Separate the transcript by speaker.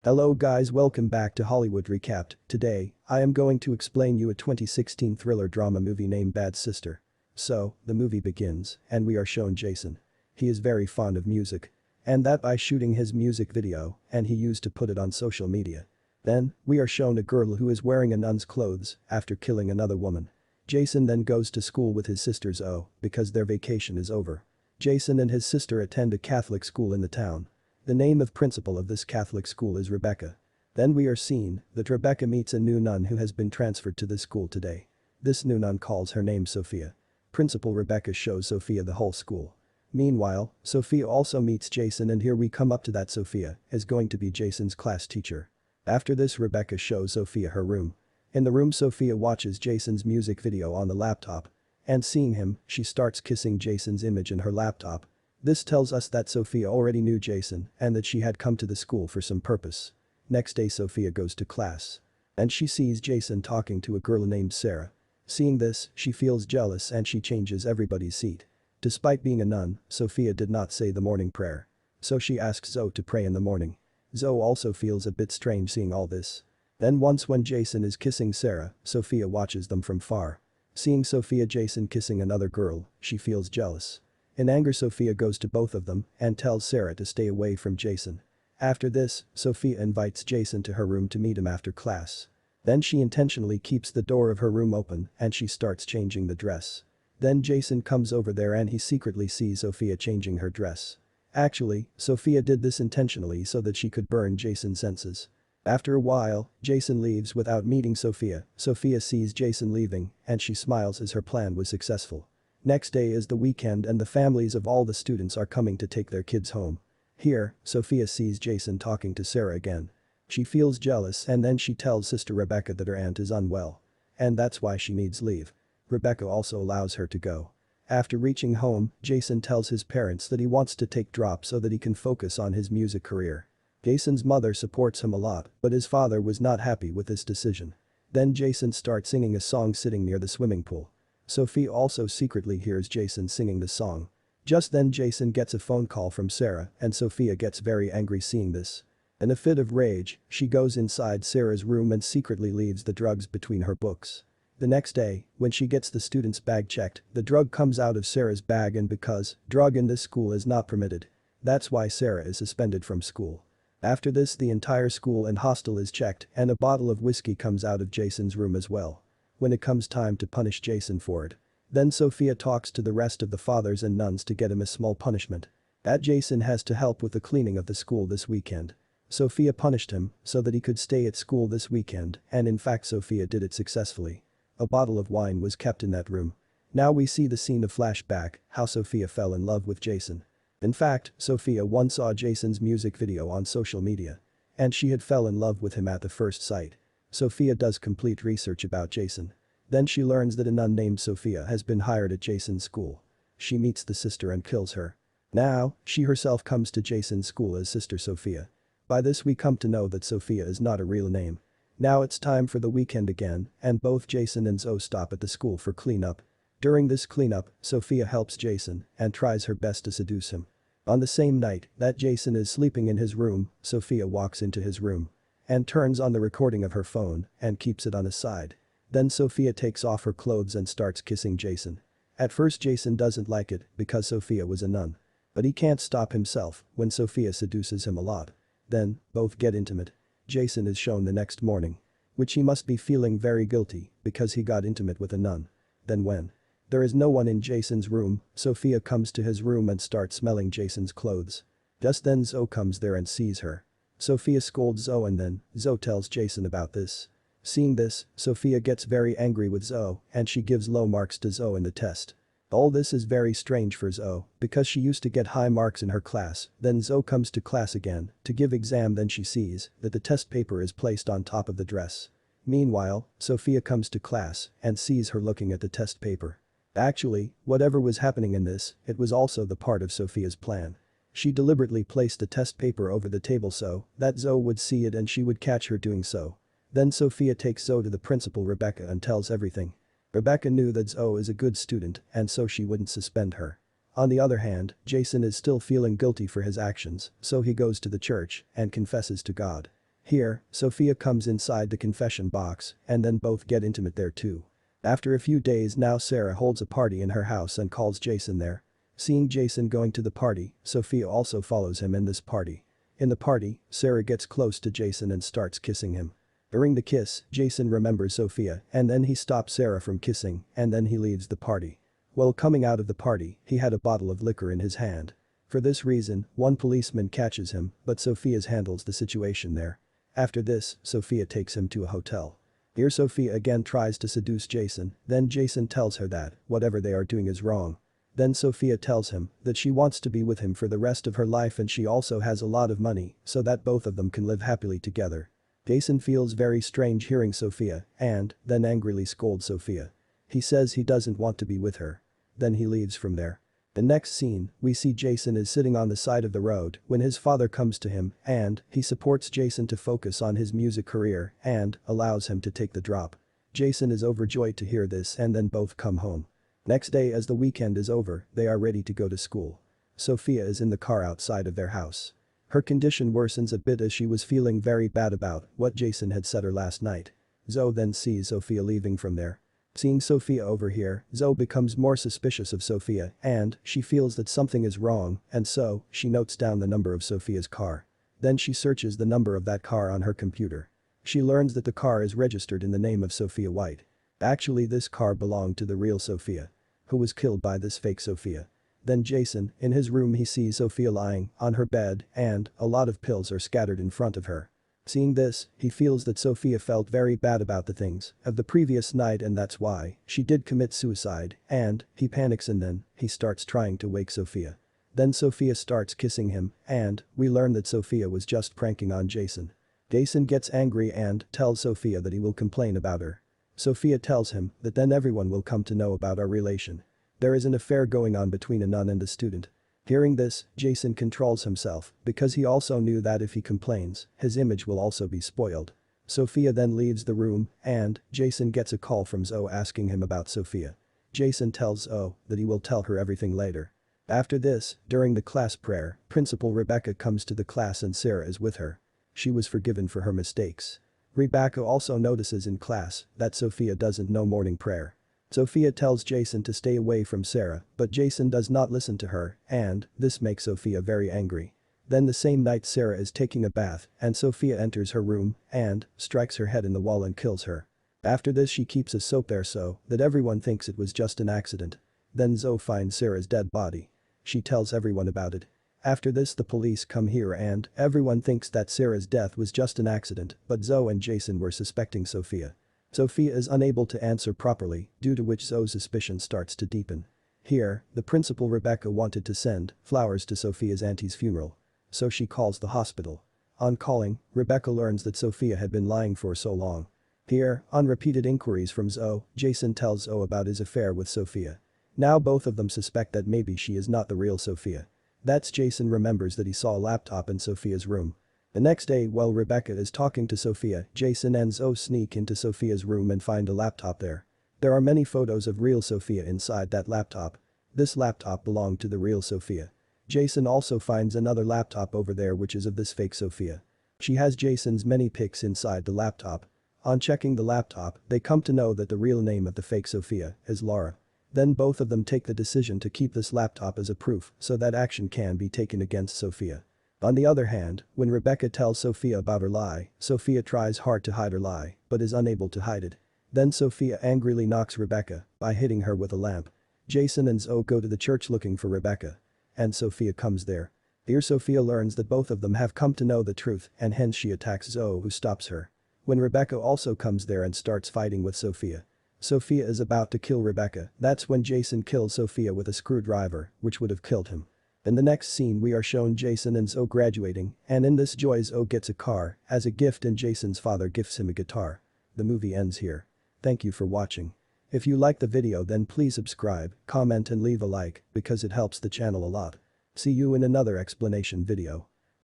Speaker 1: Hello guys, welcome back to Hollywood Recapped. Today, I am going to explain you a 2016 thriller drama movie named Bad Sister. So, the movie begins, and we are shown Jason. He is very fond of music. And that by shooting his music video, and he used to put it on social media. Then, we are shown a girl who is wearing a nun's clothes after killing another woman. Jason then goes to school with his sister Zoe because their vacation is over. Jason and his sister attend a Catholic school in the town. The name of principal of this Catholic school is Rebecca. Then we are seen that Rebecca meets a new nun who has been transferred to this school today. This new nun calls her name Sophia. Principal Rebecca shows Sophia the whole school. Meanwhile, Sophia also meets Jason, and here we come up to that Sophia is going to be Jason's class teacher. After this, Rebecca shows Sophia her room. In the room, Sophia watches Jason's music video on the laptop. And seeing him, she starts kissing Jason's image in her laptop. This tells us that Sophia already knew Jason and that she had come to the school for some purpose. Next day, Sophia goes to class. And she sees Jason talking to a girl named Sarah. Seeing this, she feels jealous and she changes everybody's seat. Despite being a nun, Sophia did not say the morning prayer. So she asks Zoe to pray in the morning. Zoe also feels a bit strange seeing all this. Then once when Jason is kissing Sarah, Sophia watches them from far. Seeing Sophia Jason kissing another girl, she feels jealous. In anger, Sophia goes to both of them and tells Sarah to stay away from Jason. After this, Sophia invites Jason to her room to meet him after class. Then she intentionally keeps the door of her room open and she starts changing the dress. Then Jason comes over there and he secretly sees Sophia changing her dress. Actually, Sophia did this intentionally so that she could burn Jason's senses. After a while, Jason leaves without meeting Sophia. Sophia sees Jason leaving and she smiles as her plan was successful. Next day is the weekend and the families of all the students are coming to take their kids home. Here, Sophia sees Jason talking to Sarah again. She feels jealous and then she tells sister Rebecca that her aunt is unwell. And that's why she needs leave. Rebecca also allows her to go. After reaching home, Jason tells his parents that he wants to take drops so that he can focus on his music career. Jason's mother supports him a lot, but his father was not happy with this decision. Then Jason starts singing a song sitting near the swimming pool. Sophia also secretly hears Jason singing the song. Just then Jason gets a phone call from Sarah and Sophia gets very angry seeing this. In a fit of rage, she goes inside Sarah's room and secretly leaves the drugs between her books. The next day, when she gets the student's bag checked, the drug comes out of Sarah's bag, and because drug in this school is not permitted. That's why Sarah is suspended from school. After this, the entire school and hostel is checked and a bottle of whiskey comes out of Jason's room as well. When it comes time to punish Jason for it. Then Sophia talks to the rest of the fathers and nuns to get him a small punishment. That Jason has to help with the cleaning of the school this weekend. Sophia punished him so that he could stay at school this weekend, and in fact Sophia did it successfully. A bottle of wine was kept in that room. Now we see the scene of flashback, how Sophia fell in love with Jason. In fact, Sophia once saw Jason's music video on social media. And she had fell in love with him at the first sight. Sophia does complete research about Jason. Then she learns that a nun named Sophia has been hired at Jason's school. She meets the sister and kills her. Now, she herself comes to Jason's school as Sister Sophia. By this we come to know that Sophia is not a real name. Now it's time for the weekend again, and both Jason and Zoe stop at the school for cleanup. During this cleanup, Sophia helps Jason and tries her best to seduce him. On the same night that Jason is sleeping in his room, Sophia walks into his room. And turns on the recording of her phone and keeps it on his side. Then Sophia takes off her clothes and starts kissing Jason. At first Jason doesn't like it because Sophia was a nun. But he can't stop himself when Sophia seduces him a lot. Then, both get intimate. Jason is shown the next morning. Which he must be feeling very guilty because he got intimate with a nun. Then when there is no one in Jason's room, Sophia comes to his room and starts smelling Jason's clothes. Just then Zoe comes there and sees her. Sophia scolds Zoe and then Zoe tells Jason about this. Seeing this, Sophia gets very angry with Zoe and she gives low marks to Zoe in the test. All this is very strange for Zoe because she used to get high marks in her class. Then Zoe comes to class again to give exam, then she sees that the test paper is placed on top of the dress. Meanwhile, Sophia comes to class and sees her looking at the test paper. Actually, whatever was happening in this, it was also the part of Sophia's plan. She deliberately placed the test paper over the table so that Zoe would see it and she would catch her doing so. Then Sophia takes Zoe to the principal Rebecca and tells everything. Rebecca knew that Zoe is a good student and so she wouldn't suspend her. On the other hand, Jason is still feeling guilty for his actions, so he goes to the church and confesses to God. Here, Sophia comes inside the confession box and then both get intimate there too. After a few days now Sarah holds a party in her house and calls Jason there. Seeing Jason going to the party, Sophia also follows him in this party. In the party, Sarah gets close to Jason and starts kissing him. During the kiss, Jason remembers Sophia and then he stops Sarah from kissing and then he leaves the party. While coming out of the party, he had a bottle of liquor in his hand. For this reason, one policeman catches him, but Sophia handles the situation there. After this, Sophia takes him to a hotel. Here Sophia again tries to seduce Jason, then Jason tells her that whatever they are doing is wrong. Then Sophia tells him that she wants to be with him for the rest of her life and she also has a lot of money so that both of them can live happily together. Jason feels very strange hearing Sophia and then angrily scolds Sophia. He says he doesn't want to be with her. Then he leaves from there. The next scene, we see Jason is sitting on the side of the road when his father comes to him and he supports Jason to focus on his music career and allows him to take the drop. Jason is overjoyed to hear this and then both come home. Next day as the weekend is over, they are ready to go to school. Sophia is in the car outside of their house. Her condition worsens a bit as she was feeling very bad about what Jason had said her last night. Zoe then sees Sophia leaving from there. Seeing Sophia over here, Zoe becomes more suspicious of Sophia and she feels that something is wrong and so she notes down the number of Sophia's car. Then she searches the number of that car on her computer. She learns that the car is registered in the name of Sophia White. Actually this car belonged to the real Sophia, who was killed by this fake Sophia. Then Jason, in his room he sees Sophia lying on her bed and a lot of pills are scattered in front of her. Seeing this, he feels that Sophia felt very bad about the things of the previous night and that's why she did commit suicide and he panics and then he starts trying to wake Sophia. Then Sophia starts kissing him and we learn that Sophia was just pranking on Jason. Jason gets angry and tells Sophia that he will complain about her. Sophia tells him that then everyone will come to know about our relation. There is an affair going on between a nun and a student. Hearing this, Jason controls himself because he also knew that if he complains, his image will also be spoiled. Sophia then leaves the room and Jason gets a call from Zoe asking him about Sophia. Jason tells Zoe that he will tell her everything later. After this, during the class prayer, Principal Rebecca comes to the class and Sarah is with her. She was forgiven for her mistakes. Rebecca also notices in class that Sophia doesn't know morning prayer. Sophia tells Jason to stay away from Sarah, but Jason does not listen to her and this makes Sophia very angry. Then the same night Sarah is taking a bath and Sophia enters her room and strikes her head in the wall and kills her. After this she keeps a soap there so that everyone thinks it was just an accident. Then Zoe finds Sarah's dead body. She tells everyone about it. After this the police come here and everyone thinks that Sarah's death was just an accident but Zoe and Jason were suspecting Sophia. Sophia is unable to answer properly, due to which Zoe's suspicion starts to deepen. Here, the principal Rebecca wanted to send flowers to Sophia's auntie's funeral. So she calls the hospital. On calling, Rebecca learns that Sophia had been lying for so long. Here, on repeated inquiries from Zoe, Jason tells Zoe about his affair with Sophia. Now both of them suspect that maybe she is not the real Sophia. That's Jason remembers that he saw a laptop in Sophia's room. The next day while Rebecca is talking to Sophia, Jason and Zoe sneak into Sophia's room and find a laptop there. There are many photos of real Sophia inside that laptop. This laptop belonged to the real Sophia. Jason also finds another laptop over there which is of this fake Sophia. She has Jason's many pics inside the laptop. On checking the laptop, they come to know that the real name of the fake Sophia is Laura. Then both of them take the decision to keep this laptop as a proof so that action can be taken against Sophia. On the other hand, when Rebecca tells Sophia about her lie, Sophia tries hard to hide her lie, but is unable to hide it. Then Sophia angrily knocks Rebecca by hitting her with a lamp. Jason and Zoe go to the church looking for Rebecca. And Sophia comes there. Here Sophia learns that both of them have come to know the truth and hence she attacks Zoe who stops her. When Rebecca also comes there and starts fighting with Sophia. Sophia is about to kill Rebecca, that's when Jason kills Sophia with a screwdriver, which would have killed him. In the next scene we are shown Jason and Zoe graduating and in this joy Zoe gets a car as a gift and Jason's father gifts him a guitar. The movie ends here. Thank you for watching. If you like the video then please subscribe, comment and leave a like because it helps the channel a lot. See you in another explanation video.